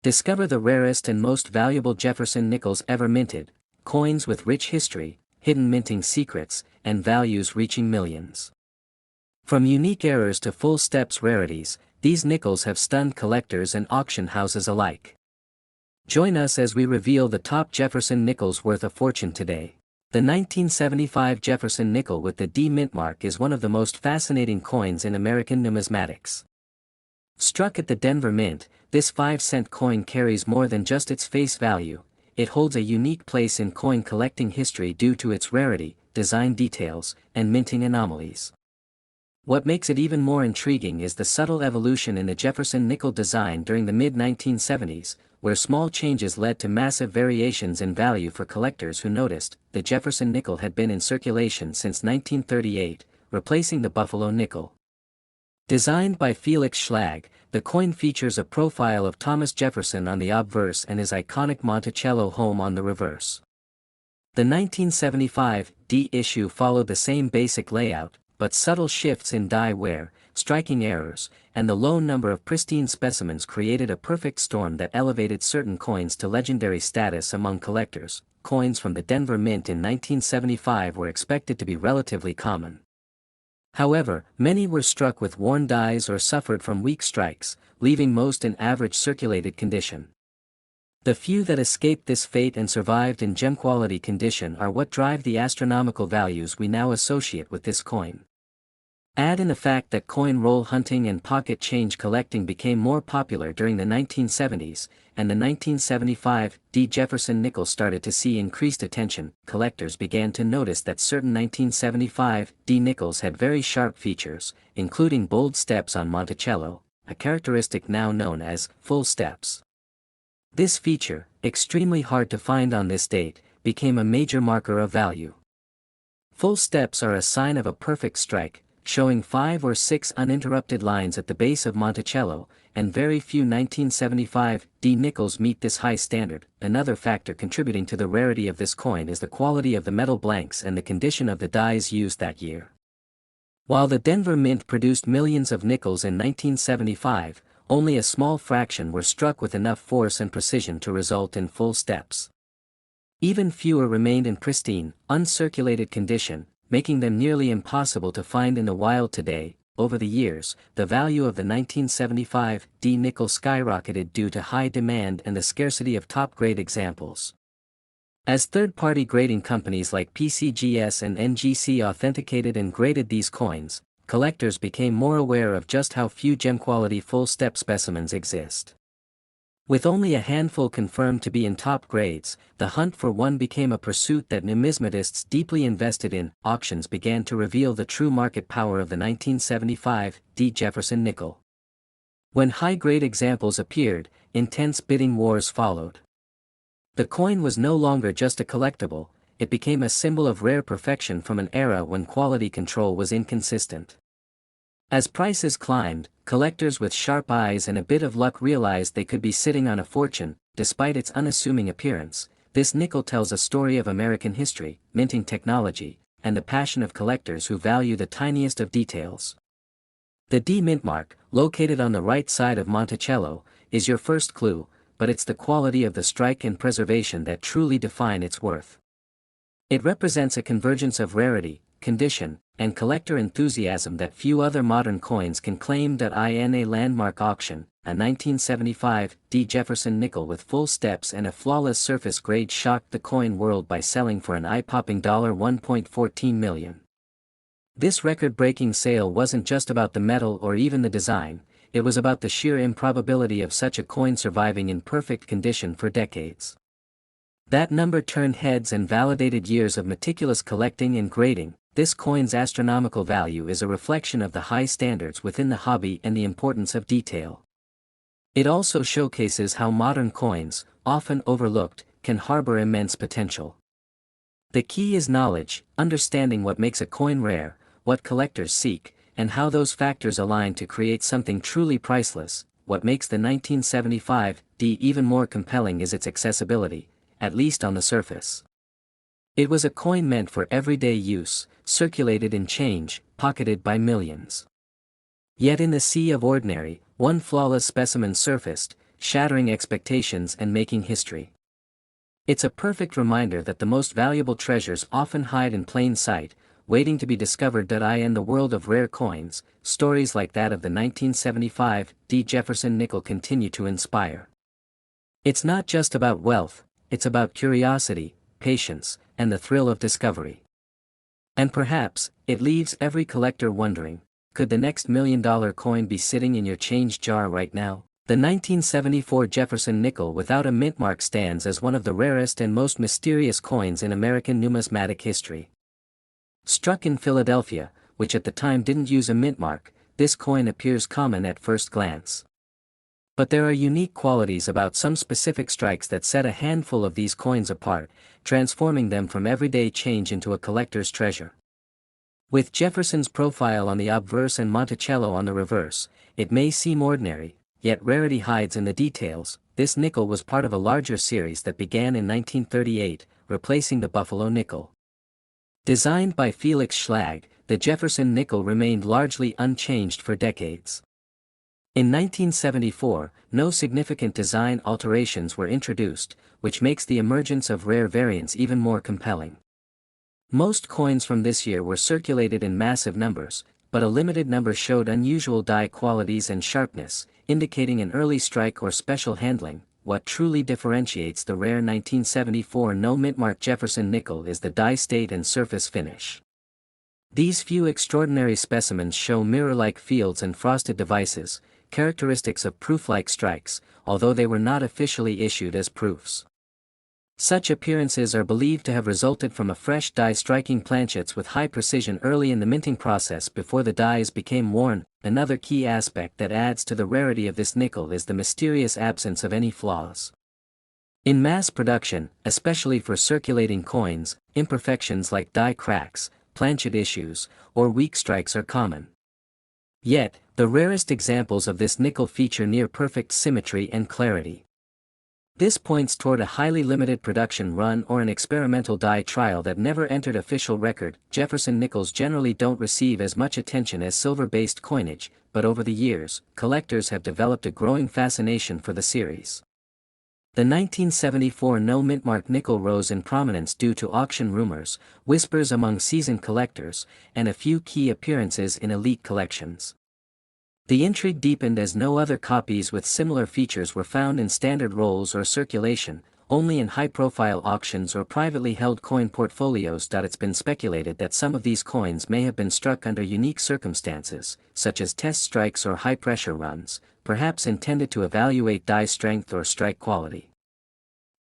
Discover the rarest and most valuable Jefferson nickels ever minted, coins with rich history, hidden minting secrets, and values reaching millions. From unique errors to full steps rarities, these nickels have stunned collectors and auction houses alike. Join us as we reveal the top Jefferson nickels worth a fortune today. The 1975 Jefferson nickel with the D mint mark is one of the most fascinating coins in American numismatics. Struck at the Denver Mint, this 5-cent coin carries more than just its face value. It holds a unique place in coin collecting history due to its rarity, design details, and minting anomalies. What makes it even more intriguing is the subtle evolution in the Jefferson nickel design during the mid-1970s, where small changes led to massive variations in value for collectors who noticed. The Jefferson nickel had been in circulation since 1938, replacing the Buffalo nickel. Designed by Felix Schlag, the coin features a profile of Thomas Jefferson on the obverse and his iconic Monticello home on the reverse. The 1975 D issue followed the same basic layout, but subtle shifts in die wear, striking errors, and the low number of pristine specimens created a perfect storm that elevated certain coins to legendary status among collectors. Coins from the Denver Mint in 1975 were expected to be relatively common. However, many were struck with worn dies or suffered from weak strikes, leaving most in average circulated condition. The few that escaped this fate and survived in gem-quality condition are what drive the astronomical values we now associate with this coin. Add in the fact that coin roll hunting and pocket change collecting became more popular during the 1970s, and the 1975 D Jefferson nickel started to see increased attention. Collectors began to notice that certain 1975 D nickels had very sharp features, including bold steps on Monticello, a characteristic now known as full steps. This feature, extremely hard to find on this date, became a major marker of value. Full steps are a sign of a perfect strike, showing 5 or 6 uninterrupted lines at the base of Monticello, and very few 1975 D nickels meet this high standard. Another factor contributing to the rarity of this coin is the quality of the metal blanks and the condition of the dies used that year. While the Denver Mint produced millions of nickels in 1975, only a small fraction were struck with enough force and precision to result in full steps. Even fewer remained in pristine, uncirculated condition, making them nearly impossible to find in the wild today. Over the years, the value of the 1975 D nickel skyrocketed due to high demand and the scarcity of top-grade examples. As third-party grading companies like PCGS and NGC authenticated and graded these coins, collectors became more aware of just how few gem-quality full-step specimens exist. With only a handful confirmed to be in top grades, the hunt for one became a pursuit that numismatists deeply invested in. Auctions began to reveal the true market power of the 1975 D Jefferson nickel. When high-grade examples appeared, intense bidding wars followed. The coin was no longer just a collectible, it became a symbol of rare perfection from an era when quality control was inconsistent. As prices climbed, collectors with sharp eyes and a bit of luck realized they could be sitting on a fortune. Despite its unassuming appearance, this nickel tells a story of American history, minting technology, and the passion of collectors who value the tiniest of details. The D mint mark, located on the right side of Monticello, is your first clue, but it's the quality of the strike and preservation that truly define its worth. It represents a convergence of rarity, condition, and collector enthusiasm that few other modern coins can claim. In a landmark auction, a 1975 D Jefferson nickel with full steps and a flawless surface grade shocked the coin world by selling for an eye-popping $1.14 million. This record-breaking sale wasn't just about the metal or even the design, it was about the sheer improbability of such a coin surviving in perfect condition for decades. That number turned heads and validated years of meticulous collecting and grading. This coin's astronomical value is a reflection of the high standards within the hobby and the importance of detail. It also showcases how modern coins, often overlooked, can harbor immense potential. The key is knowledge, understanding what makes a coin rare, what collectors seek, and how those factors align to create something truly priceless. What makes the 1975 D even more compelling is its accessibility, at least on the surface. It was a coin meant for everyday use, circulated in change, pocketed by millions. Yet in the sea of ordinary, one flawless specimen surfaced, shattering expectations and making history. It's a perfect reminder that the most valuable treasures often hide in plain sight, waiting to be discovered. In the world of rare coins, stories like that of the 1975 Jefferson nickel continue to inspire. It's not just about wealth, it's about curiosity, patience, and the thrill of discovery. And perhaps, it leaves every collector wondering, could the next $1 million coin be sitting in your change jar right now? The 1974 Jefferson nickel without a mint mark stands as one of the rarest and most mysterious coins in American numismatic history. Struck in Philadelphia, which at the time didn't use a mint mark, this coin appears common at first glance. But there are unique qualities about some specific strikes that set a handful of these coins apart, transforming them from everyday change into a collector's treasure. With Jefferson's profile on the obverse and Monticello on the reverse, it may seem ordinary, yet rarity hides in the details. This nickel was part of a larger series that began in 1938, replacing the Buffalo nickel. Designed by Felix Schlag, the Jefferson nickel remained largely unchanged for decades. In 1974, no significant design alterations were introduced, which makes the emergence of rare variants even more compelling. Most coins from this year were circulated in massive numbers, but a limited number showed unusual die qualities and sharpness, indicating an early strike or special handling. What truly differentiates the rare 1974 no mintmark Jefferson nickel is the die state and surface finish. These few extraordinary specimens show mirror-like fields and frosted devices, characteristics of proof-like strikes, although they were not officially issued as proofs. Such appearances are believed to have resulted from a fresh die striking planchets with high precision early in the minting process before the dies became worn. Another key aspect that adds to the rarity of this nickel is the mysterious absence of any flaws. In mass production, especially for circulating coins, imperfections like die cracks, planchet issues, or weak strikes are common. Yet, the rarest examples of this nickel feature near-perfect symmetry and clarity. This points toward a highly limited production run or an experimental die trial that never entered official record. Jefferson nickels generally don't receive as much attention as silver-based coinage, but over the years, collectors have developed a growing fascination for the series. The 1974 no mintmark nickel rose in prominence due to auction rumors, whispers among seasoned collectors, and a few key appearances in elite collections. The intrigue deepened as no other copies with similar features were found in standard rolls or circulation, only in high-profile auctions or privately held coin portfolios. It's been speculated that some of these coins may have been struck under unique circumstances, such as test strikes or high-pressure runs, perhaps intended to evaluate die strength or strike quality.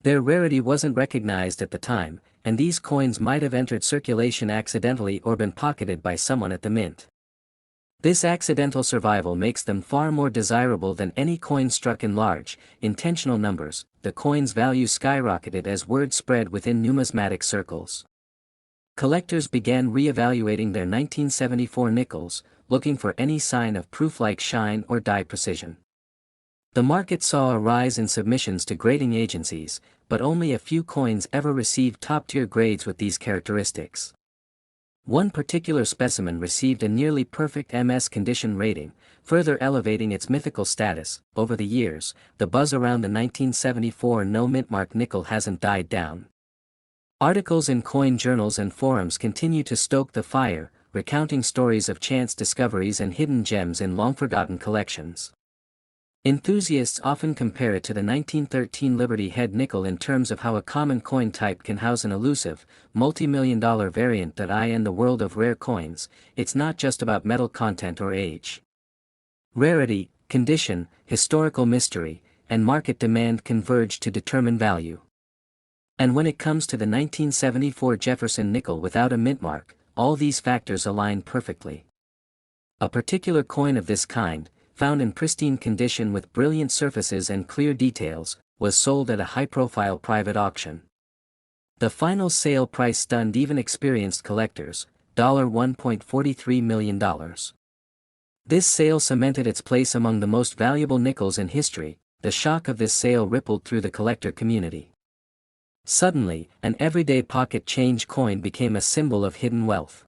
Their rarity wasn't recognized at the time, and these coins might have entered circulation accidentally or been pocketed by someone at the mint. This accidental survival makes them far more desirable than any coin struck in large, intentional numbers. The coin's value skyrocketed as word spread within numismatic circles. Collectors began re-evaluating their 1974 nickels, looking for any sign of proof-like shine or die precision. The market saw a rise in submissions to grading agencies, but only a few coins ever received top-tier grades with these characteristics. One particular specimen received a nearly perfect MS condition rating, further elevating its mythical status. Over the years, the buzz around the 1974 no mintmark nickel hasn't died down. Articles in coin journals and forums continue to stoke the fire, recounting stories of chance discoveries and hidden gems in long-forgotten collections. Enthusiasts often compare it to the 1913 Liberty Head nickel in terms of how a common coin type can house an elusive, multi-million-dollar variant. In the world of rare coins, it's not just about metal content or age. Rarity, condition, historical mystery, and market demand converge to determine value. And when it comes to the 1974 Jefferson nickel without a mint mark, all these factors align perfectly. A particular coin of this kind, found in pristine condition with brilliant surfaces and clear details, was sold at a high-profile private auction. The final sale price stunned even experienced collectors, $1.43 million. This sale cemented its place among the most valuable nickels in history. The shock of this sale rippled through the collector community. Suddenly, an everyday pocket change coin became a symbol of hidden wealth.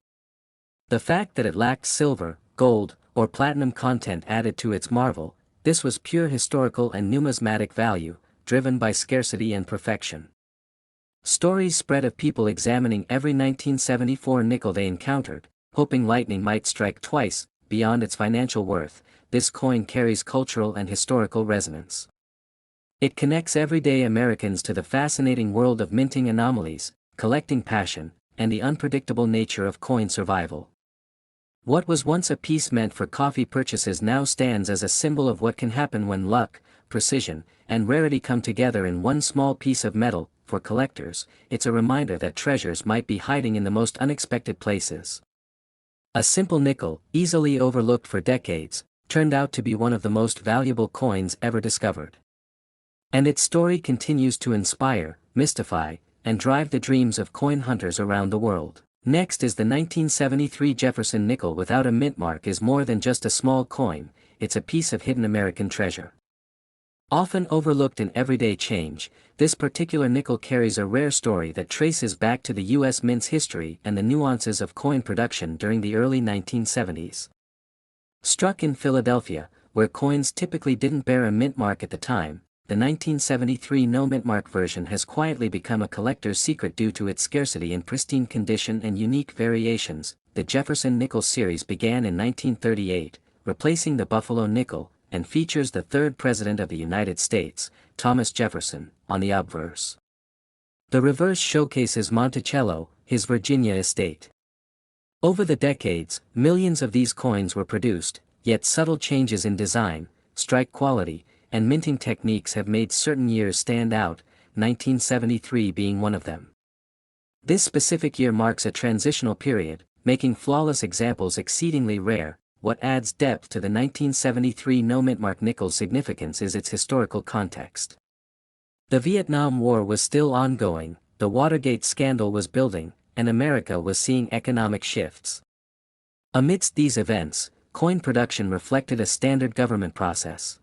The fact that it lacked silver, gold, or platinum content added to its marvel, this was pure historical and numismatic value, driven by scarcity and perfection. Stories spread of people examining every 1974 nickel they encountered, hoping lightning might strike twice. Beyond its financial worth, this coin carries cultural and historical resonance. It connects everyday Americans to the fascinating world of minting anomalies, collecting passion, and the unpredictable nature of coin survival. What was once a piece meant for coffee purchases now stands as a symbol of what can happen when luck, precision, and rarity come together in one small piece of metal. For collectors, it's a reminder that treasures might be hiding in the most unexpected places. A simple nickel, easily overlooked for decades, turned out to be one of the most valuable coins ever discovered. And its story continues to inspire, mystify, and drive the dreams of coin hunters around the world. Next is the 1973 Jefferson nickel. Without a mint mark is more than just a small coin, it's a piece of hidden American treasure. Often overlooked in everyday change, this particular nickel carries a rare story that traces back to the U.S. mint's history and the nuances of coin production during the early 1970s. Struck in Philadelphia, where coins typically didn't bear a mint mark at the time, the 1973 no-mint mark version has quietly become a collector's secret due to its scarcity in pristine condition and unique variations. The Jefferson nickel series began in 1938, replacing the Buffalo nickel, and features the third President of the United States, Thomas Jefferson, on the obverse. The reverse showcases Monticello, his Virginia estate. Over the decades, millions of these coins were produced, yet subtle changes in design, strike quality, and minting techniques have made certain years stand out, 1973 being one of them. This specific year marks a transitional period, making flawless examples exceedingly rare. What adds depth to the 1973 no-mint mark nickel's significance is its historical context. The Vietnam War was still ongoing, the Watergate scandal was building, and America was seeing economic shifts. Amidst these events, coin production reflected a standard government process.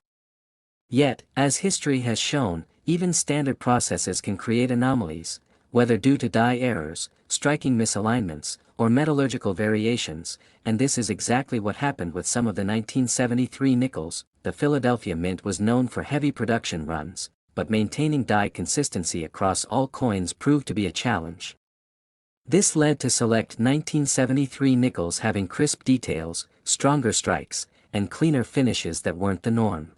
Yet, as history has shown, even standard processes can create anomalies, whether due to die errors, striking misalignments, or metallurgical variations, and this is exactly what happened with some of the 1973 nickels. The Philadelphia Mint was known for heavy production runs, but maintaining die consistency across all coins proved to be a challenge. This led to select 1973 nickels having crisp details, stronger strikes, and cleaner finishes that weren't the norm.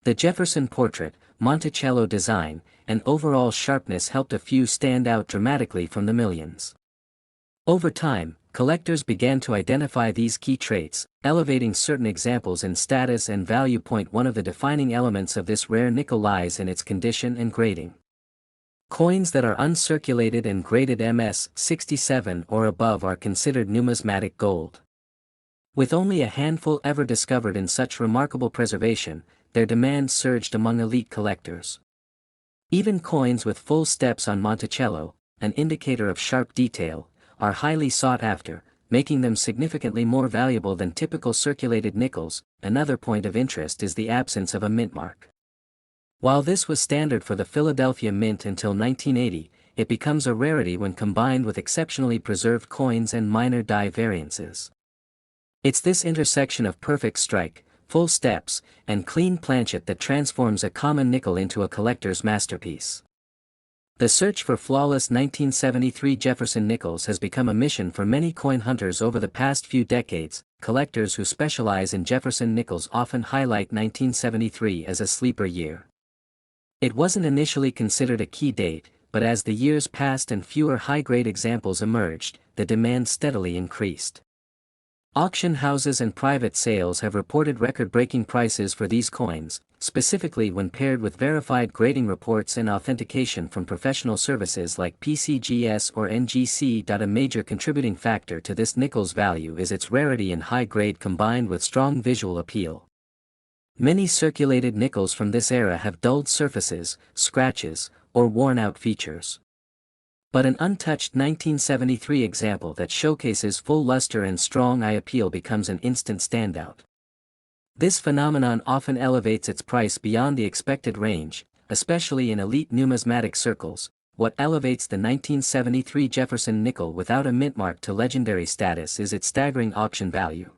The Jefferson portrait, Monticello design, and overall sharpness helped a few stand out dramatically from the millions. Over time, collectors began to identify these key traits, elevating certain examples in status and value. One of the defining elements of this rare nickel lies in its condition and grading. Coins that are uncirculated and graded MS 67 or above are considered numismatic gold. With only a handful ever discovered in such remarkable preservation, their demand surged among elite collectors. Even coins with full steps on Monticello, an indicator of sharp detail, are highly sought after, making them significantly more valuable than typical circulated nickels. Another point of interest is the absence of a mint mark. While this was standard for the Philadelphia Mint until 1980, it becomes a rarity when combined with exceptionally preserved coins and minor die variances. It's this intersection of perfect strike, full steps, and clean planchet that transforms a common nickel into a collector's masterpiece. The search for flawless 1973 Jefferson nickels has become a mission for many coin hunters over the past few decades. Collectors who specialize in Jefferson nickels often highlight 1973 as a sleeper year. It wasn't initially considered a key date, but as the years passed and fewer high-grade examples emerged, the demand steadily increased. Auction houses and private sales have reported record-breaking prices for these coins, specifically when paired with verified grading reports and authentication from professional services like PCGS or NGC. A major contributing factor to this nickel's value is its rarity and high grade combined with strong visual appeal. Many circulated nickels from this era have dulled surfaces, scratches, or worn-out features. But an untouched 1973 example that showcases full luster and strong eye appeal becomes an instant standout. This phenomenon often elevates its price beyond the expected range, especially in elite numismatic circles. What elevates the 1973 Jefferson nickel without a mint mark to legendary status is its staggering auction value.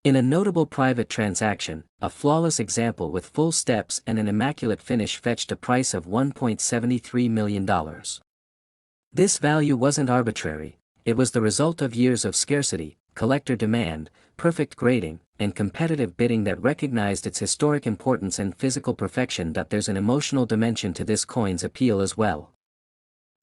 In a notable private transaction, a flawless example with full steps and an immaculate finish fetched a price of $1.73 million. This value wasn't arbitrary, it was the result of years of scarcity, collector demand, perfect grading, and competitive bidding that recognized its historic importance and physical perfection. There's an emotional dimension to this coin's appeal as well.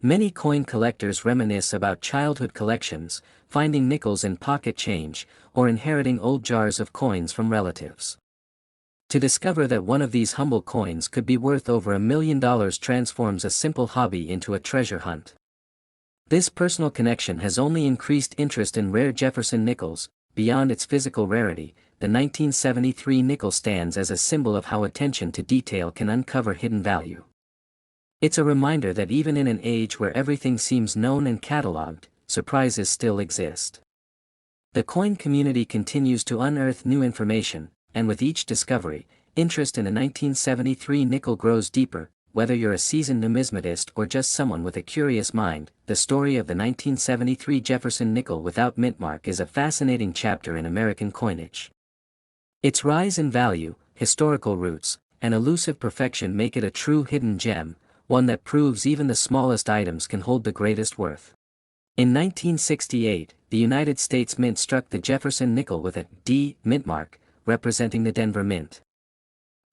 Many coin collectors reminisce about childhood collections, finding nickels in pocket change, or inheriting old jars of coins from relatives. To discover that one of these humble coins could be worth over $1 million transforms a simple hobby into a treasure hunt. This personal connection has only increased interest in rare Jefferson nickels. Beyond its physical rarity, the 1973 nickel stands as a symbol of how attention to detail can uncover hidden value. It's a reminder that even in an age where everything seems known and catalogued, surprises still exist. The coin community continues to unearth new information, and with each discovery, interest in a 1973 nickel grows deeper. Whether you're a seasoned numismatist or just someone with a curious mind, the story of the 1973 Jefferson nickel without mint mark is a fascinating chapter in American coinage. Its rise in value, historical roots, and elusive perfection make it a true hidden gem, one that proves even the smallest items can hold the greatest worth. In 1968, the United States Mint struck the Jefferson nickel with a D mint mark, representing the Denver Mint.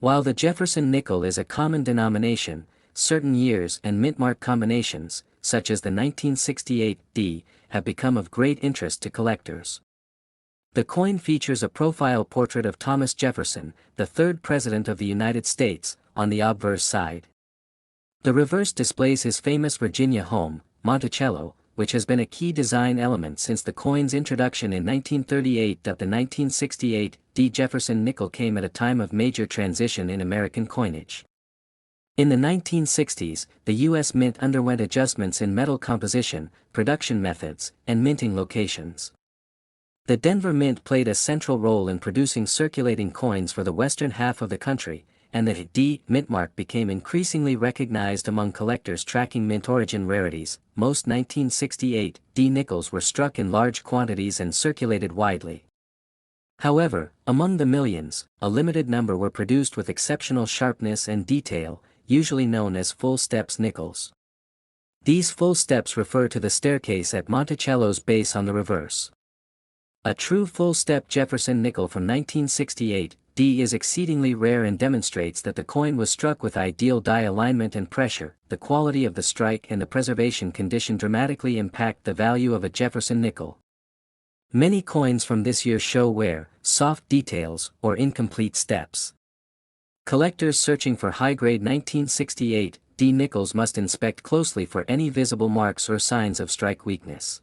While the Jefferson nickel is a common denomination, certain years and mint mark combinations, such as the 1968 D, have become of great interest to collectors. The coin features a profile portrait of Thomas Jefferson, the third President of the United States, on the obverse side. The reverse displays his famous Virginia home, Monticello, which has been a key design element since the coin's introduction in 1938. The 1968 D Jefferson nickel came at a time of major transition in American coinage. In the 1960s, the U.S. Mint underwent adjustments in metal composition, production methods, and minting locations. The Denver Mint played a central role in producing circulating coins for the western half of the country, and the D mint mark became increasingly recognized among collectors tracking mint origin rarities. Most 1968 D nickels were struck in large quantities and circulated widely. However, among the millions, a limited number were produced with exceptional sharpness and detail, usually known as full steps nickels. These full steps refer to the staircase at Monticello's base on the reverse. A true full step Jefferson nickel from 1968 D is exceedingly rare and demonstrates that the coin was struck with ideal die alignment and pressure. The quality of the strike and the preservation condition dramatically impact the value of a Jefferson nickel. Many coins from this year show wear, soft details, or incomplete steps. Collectors searching for high-grade 1968 D nickels must inspect closely for any visible marks or signs of strike weakness.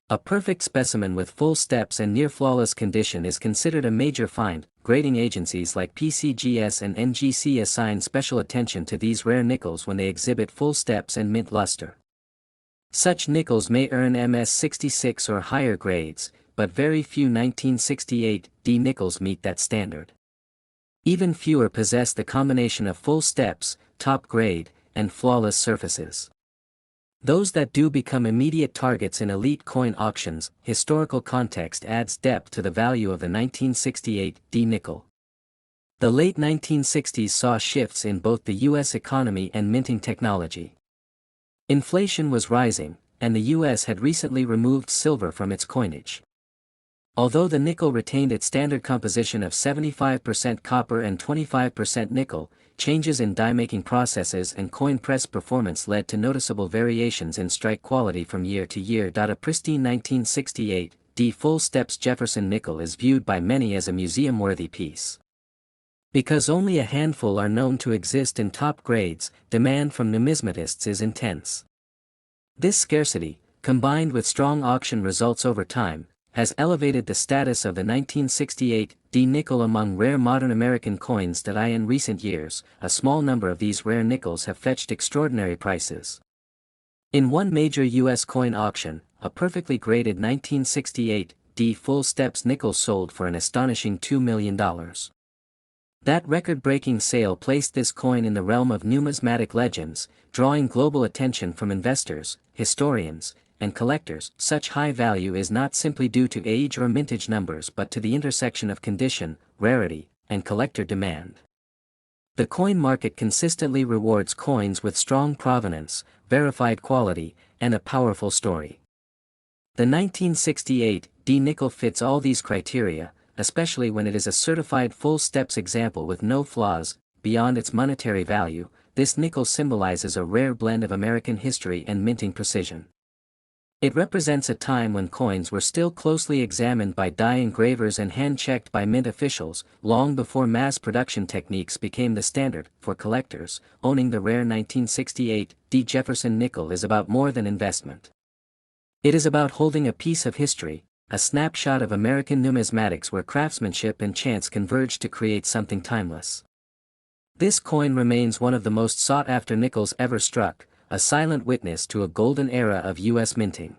A perfect specimen with full steps and near-flawless condition is considered a major find. Grading agencies like PCGS and NGC assign special attention to these rare nickels when they exhibit full steps and mint luster. Such nickels may earn MS66 or higher grades, but very few 1968 D nickels meet that standard. Even fewer possess the combination of full steps, top grade, and flawless surfaces. Those that do become immediate targets in elite coin auctions. Historical context adds depth to the value of the 1968 D nickel. The late 1960s saw shifts in both the U.S. economy and minting technology. Inflation was rising, and the U.S. had recently removed silver from its coinage. Although the nickel retained its standard composition of 75% copper and 25% nickel, changes in die-making processes and coin press performance led to noticeable variations in strike quality from year to year. A pristine 1968 D full steps Jefferson nickel is viewed by many as a museum-worthy piece. Because only a handful are known to exist in top grades, demand from numismatists is intense. This scarcity, combined with strong auction results over time, has elevated the status of the 1968 D nickel among rare modern American coins. In recent years, a small number of these rare nickels have fetched extraordinary prices. In one major U.S. coin auction, a perfectly graded 1968 D full steps nickel sold for an astonishing $2 million. That record-breaking sale placed this coin in the realm of numismatic legends, drawing global attention from investors, historians, and collectors. Such high value is not simply due to age or mintage numbers but to the intersection of condition, rarity, and collector demand. The coin market consistently rewards coins with strong provenance, verified quality, and a powerful story. The 1968 D nickel fits all these criteria, especially when it is a certified full steps example with no flaws. Beyond its monetary value, this nickel symbolizes a rare blend of American history and minting precision. It represents a time when coins were still closely examined by die engravers and hand-checked by mint officials, long before mass production techniques became the standard. For collectors, owning the rare 1968 D Jefferson nickel is about more than investment. It is about holding a piece of history, a snapshot of American numismatics where craftsmanship and chance converged to create something timeless. This coin remains one of the most sought-after nickels ever struck, a silent witness to a golden era of U.S. minting.